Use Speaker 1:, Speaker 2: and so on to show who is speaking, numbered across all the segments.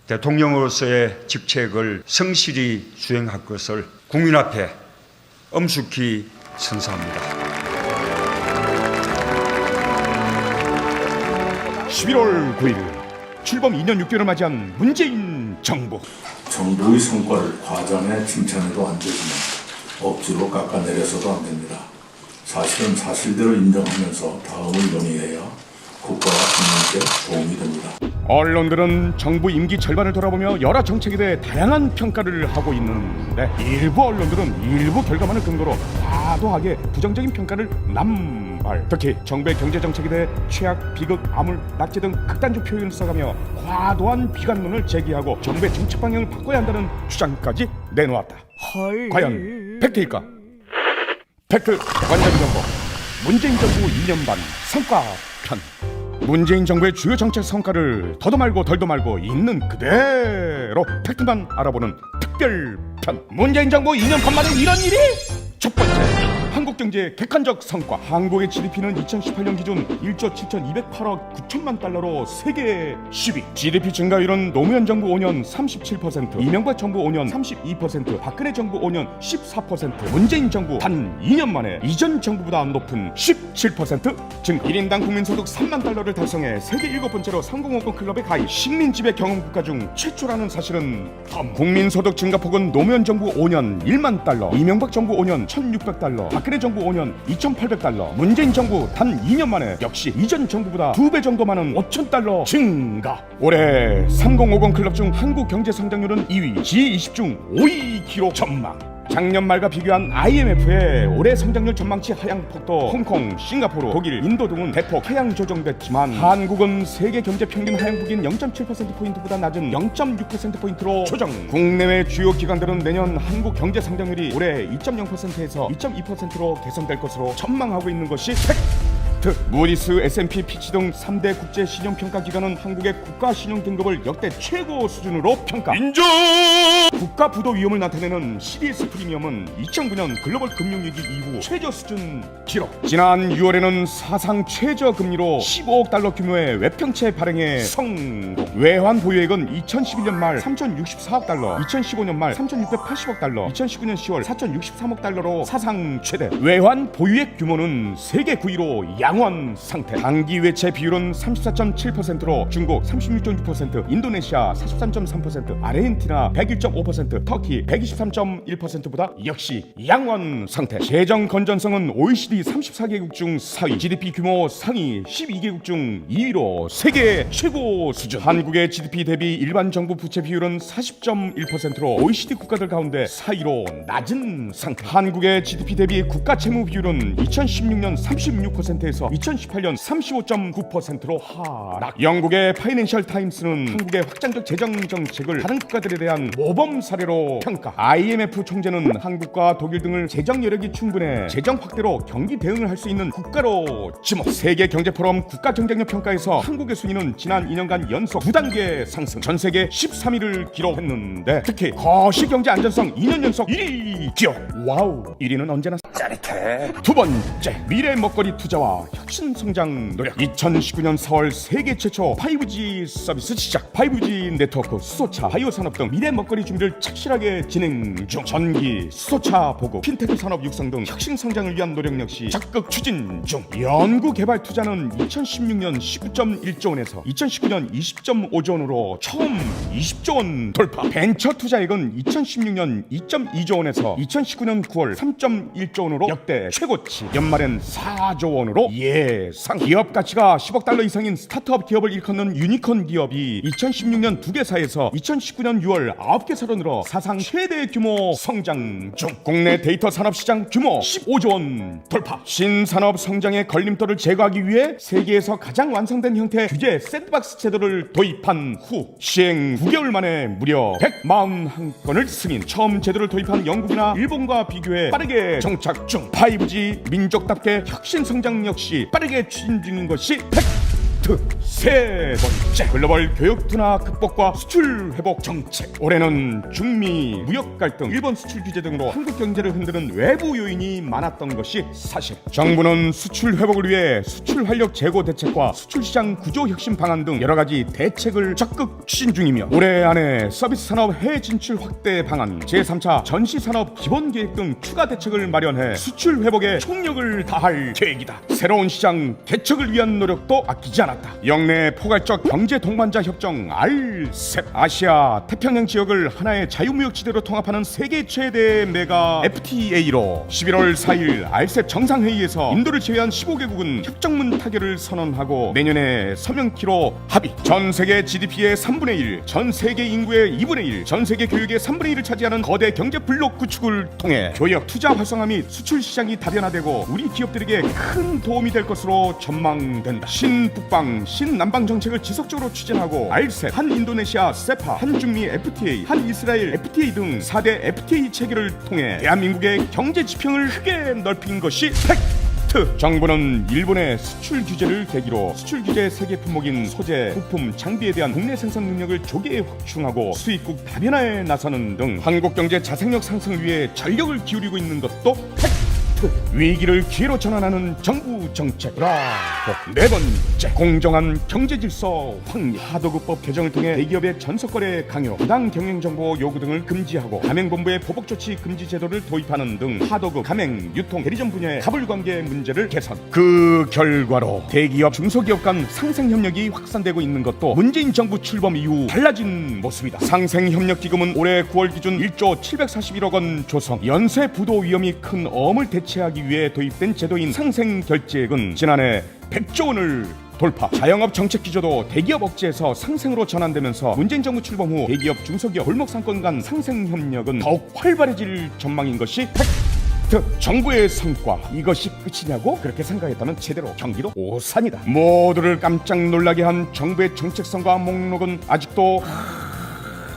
Speaker 1: 대통령으로서의 직책을 성실히 수행할 것을 국민 앞에 엄숙히 선서합니다.
Speaker 2: 11월 9일 출범 2년 6개월을 맞이한 문재인 정부.
Speaker 3: 정부의 성과를 과장해 칭찬해도 안 되지만 억지로 깎아내려서도 안 됩니다. 사실은 사실대로 인정하면서 다음을 논의해야 국가와 국민께 도움이 됩니다.
Speaker 2: 언론들은 정부 임기 절반을 돌아보며 여러 정책에 대해 다양한 평가를 하고 있는데 일부 언론들은 일부 결과만을 근거로 과도하게 부정적인 평가를 남발. 특히 정부의 경제 정책에 대해 최악, 비극, 암울, 낙제 등 극단적 표현을 써가며 과도한 비관론을 제기하고 정부의 정책 방향을 바꿔야 한다는 주장까지 내놓았다. 과연 팩트일까? 팩트 완전 정보. 문재인 정부 2년 반 성과 편. 문재인 정부의 주요 정책 성과를 더도 말고 덜도 말고 있는 그대로 팩트만 알아보는 특별편. 문재인 정부 2년 반 만에 이런 일이? 첫 번째, 한국 경제의 객관적 성과. 한국의 GDP는 2018년 기준 1조 7,208억 9천만 달러로 세계 10위. GDP 증가율은 노무현 정부 5년 37%, 이명박 정부 5년 32%, 박근혜 정부 5년 14%, 문재인 정부 단 2년 만에 이전 정부보다 높은 17% 증가. 1인당 국민소득 3만 달러를 달성해 세계 7번째로 3050 클럽에 가입. 식민지배 경험 국가 중 최초라는 사실은 국민소득 증가폭은 노무현 정부 5년 1만 달러, 이명박 정부 5년 1,600달러, 박근혜 정부 5년 2,800달러, 문재인 정부 단 2년 만에 역시 이전 정부보다 2배 정도 많은 5,000달러 증가. 올해 3050 클럽 중 한국 경제 성장률은 2위, G20 중 5위 기록 전망. 작년 말과 비교한 IMF의 올해 성장률 전망치 하향폭도 홍콩, 싱가포르, 독일, 인도 등은 대폭 하향 조정됐지만 한국은 세계 경제 평균 하향폭인 0.7%포인트보다 낮은 0.6%포인트로 조정. 국내외 주요 기관들은 내년 한국 경제 성장률이 올해 2.0%에서 2.2%로 개선될 것으로 전망하고 있는 것이 팩트. 무디스, S&P, 피치 등 3대 국제 신용평가 기관은 한국의 국가 신용 등급을 역대 최고 수준으로 평가. 인정! 국가 부도 위험을 나타내는 CDS 프리미엄은 2009년 글로벌 금융위기 이후 최저 수준 기록. 지난 6월에는 사상 최저 금리로 15억 달러 규모의 외평채 발행에 성공. 외환 보유액은 2011년 말 3,064억 달러, 2015년 말 3,680억 달러, 2019년 10월 4,063억 달러로 사상 최대. 외환 보유액 규모는 세계 9위로 양호한 상태. 단기 외채 비율은 34.7%로 중국 36.6%, 인도네시아 43.3%, 아르헨티나 101.5%, 터키 123.1%보다 역시 양호한 상태. 재정 건전성은 OECD 34개국 중 4위, GDP 규모 상위 12개국 중 2위로 세계 최고 수준. 한국의 GDP 대비 일반 정부 부채 비율은 40.1%로 OECD 국가들 가운데 4위로 낮은 상태. 한국의 GDP 대비 국가 채무 비율은 2016년 36%에서 2018년 35.9%로 하락. 영국의 파이낸셜 타임스는 한국의 확장적 재정 정책을 다른 국가들에 대한 모범 사례로 평가. IMF 총재는 한국과 독일 등을 재정 여력이 충분해 재정 확대로 경기 대응을 할 수 있는 국가로 지목. 세계 경제 포럼 국가 경쟁력 평가에서 한국의 순위는 지난 2년간 연속 2단계 상승, 전 세계 13위를 기록했는데 특히 거시 경제 안전성 2년 연속 1위 기록. 와우, 1위는 언제나 짜릿해. 두 번째, 미래 먹거리 투자와 혁신 성장 노력. 2019년 4월 세계 최초 5G 서비스 시작. 5G 네트워크, 수소차, 바이오 산업 등 미래 먹거리 준비를 착실하게 진행 중. 전기, 수소차 보급, 핀테크 산업 육성 등 혁신 성장을 위한 노력 역시 적극 추진 중. 연구 개발 투자는 2016년 19.1조 원에서 2019년 20.5조 원으로 처음 20조 원 돌파. 벤처 투자액은 2016년 2.2조 원에서 2019년 9월 3.1조 원으로 역대 최고치. 연말엔 4조 원으로 예상. 기업 가치가 10억 달러 이상인 스타트업 기업을 일컫는 유니콘 기업이 2016년 2개사에서 2019년 6월 9개사로 늘어 사상 최대 규모 성장 중. 국내 데이터 산업 시장 규모 15조 원 돌파. 신산업 성장의 걸림돌을 제거하기 위해 세계에서 가장 완성된 형태의 규제 샌드박스 제도를 도입한 후 시행 9개월 만에 무려 141건을 승인. 처음 제도를 도입한 영국이나 일본과 비교해 빠르게 정착 중. 5G 민족답게 혁신 성장 역시 빠르게 추진 중인 것이 팩트. 세 번째, 글로벌 교육 둔화 극복과 수출 회복 정책. 올해는 중미 무역 갈등, 일본 수출 규제 등으로 한국 경제를 흔드는 외부 요인이 많았던 것이 사실. 정부는 수출 회복을 위해 수출 활력 재고 대책과 수출 시장 구조 혁신 방안 등 여러 가지 대책을 적극 추진 중이며, 올해 안에 서비스 산업 해외 진출 확대 방안, 제3차 전시 산업 기본 계획 등 추가 대책을 마련해 수출 회복에 총력을 다할 계획이다. 새로운 시장 개척을 위한 노력도 아끼지 않았다. 영내 포괄적 경제 동반자 협정 RCEP, 아시아 태평양 지역을 하나의 자유무역 지대로 통합하는 세계 최대 메가 FTA로 11월 4일 RCEP 정상회의에서 인도를 제외한 15개국은 협정문 타결을 선언하고 내년에 서명키로 합의. 전 세계 GDP의 3분의 1, 전 세계 인구의 2분의 1, 전 세계 교육의 3분의 1을 차지하는 거대 경제 블록 구축을 통해 교역 투자 활성화 및 수출 시장이 다변화되고 우리 기업들에게 큰 도움이 될 것으로 전망된다. 신북방, 신남방 정책을 지속적으로 추진하고 RCEP, 한인도네시아 세파, 한중미 FTA, 한이스라엘 FTA 등 4대 FTA 체결을 통해 대한민국의 경제 지평을 크게 넓힌 것이 팩트. 정부는 일본의 수출 규제를 계기로 수출 규제 세계 품목인 소재, 부품, 장비에 대한 국내 생산 능력을 조기에 확충하고 수입국 다변화에 나서는 등 한국 경제 자생력 상승을 위해 전력을 기울이고 있는 것도 팩트. 위기를 기회로 전환하는 정부 정책. 네 번째, 공정한 경제 질서 확립. 하도급법 개정을 통해 대기업의 전석거래 강요, 부당 경영 정보 요구 등을 금지하고 가맹본부의 보복 조치 금지 제도를 도입하는 등 하도급, 가맹, 유통, 대리점 분야의 가불관계 문제를 개선. 그 결과로 대기업, 중소기업 간 상생 협력이 확산되고 있는 것도 문재인 정부 출범 이후 달라진 모습이다. 상생 협력 기금은 올해 9월 기준 1조 741억 원 조성. 연쇄 부도 위험이 큰 어음을 대체하기 위해 도입된 제도인 상생 결제액은 지난해 100조 원을 돌파. 자영업 정책 기조도 대기업 억제에서 상생으로 전환되면서 문재인 정부 출범 후 대기업, 중소기업, 골목상권 간 상생 협력은 더욱 활발해질 전망인 것이 팩트. 정부의 성과, 이것이 끝이냐고 그렇게 생각했다면 제대로 경기도 오산이다. 모두를 깜짝 놀라게 한 정부의 정책성과 목록은 아직도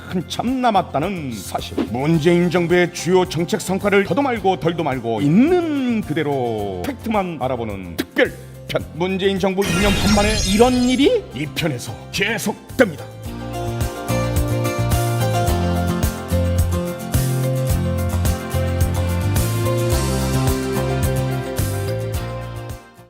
Speaker 2: 한참 남았다는 사실. 문재인 정부의 주요 정책 성과를 더도 말고 덜도 말고 있는 그대로 팩트만 알아보는 특별편. 문재인 정부 2년 반 만에 이런 일이 이 편에서 계속됩니다.